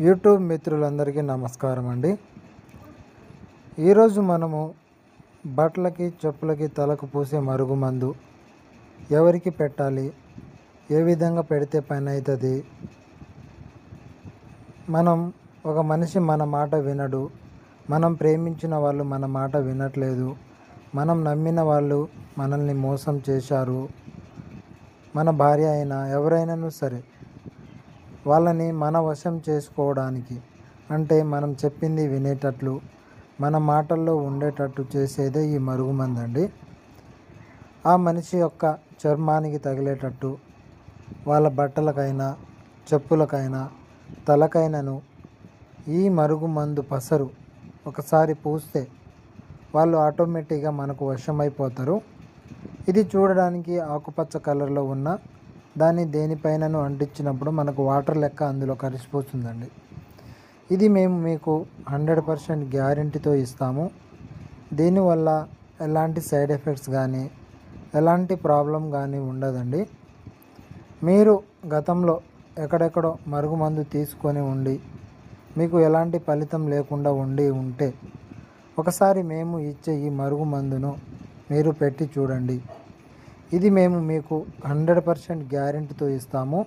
YouTube మిత్రులందరికీ నమస్కారం అండి. ఈరోజు మనము బట్టలకి చెప్పులకి తలకు పూసే మరుగుమందు ఎవరికి పెట్టాలి, ఏ విధంగా పెడితే పని అవుతుంది, ఒక మనిషి మన మాట వినడు, మనం ప్రేమించిన వాళ్ళు మన మాట వినట్లేదు, మనం నమ్మిన వాళ్ళు మనల్ని మోసం చేశారు, మన భార్య అయినా ఎవరైనాను సరే వాళ్ళని మన వశం చేసుకోవడానికి, అంటే మనం చెప్పింది వినేటట్లు మన మాటల్లో ఉండేటట్టు చేసేదే ఈ మరుగుమందు అండి. ఆ మనిషి యొక్క చర్మానికి తగిలేటట్టు వాళ్ళ బట్టలకైనా చెప్పులకైనా తలకైనను ఈ మరుగుమందు పసరు ఒకసారి పూస్తే వాళ్ళు ఆటోమేటిక్గా మనకు వశమైపోతారు. ఇది చూడడానికి ఆకుపచ్చ కలర్లో ఉన్న దాన్ని దేనిపైనను అంటించినప్పుడు మనకు వాటర్ లెక్క అందులో కలిసిపోతుందండి. ఇది మేము మీకు 100% గ్యారెంటీతో ఇస్తాము. దీనివల్ల ఎలాంటి సైడ్ ఎఫెక్ట్స్ కానీ ఎలాంటి ప్రాబ్లం కానీ ఉండదండి. మీరు గతంలో ఎక్కడెక్కడో మరుగుమందు తీసుకొని ఉండి మీకు ఎలాంటి ఫలితం లేకుండా ఉంటే ఒకసారి మేము ఇచ్చే ఈ మరుగుమందును మీరు పెట్టి చూడండి. ఇది మేము మీకు 100% గ్యారెంటీతో ఇస్తాము.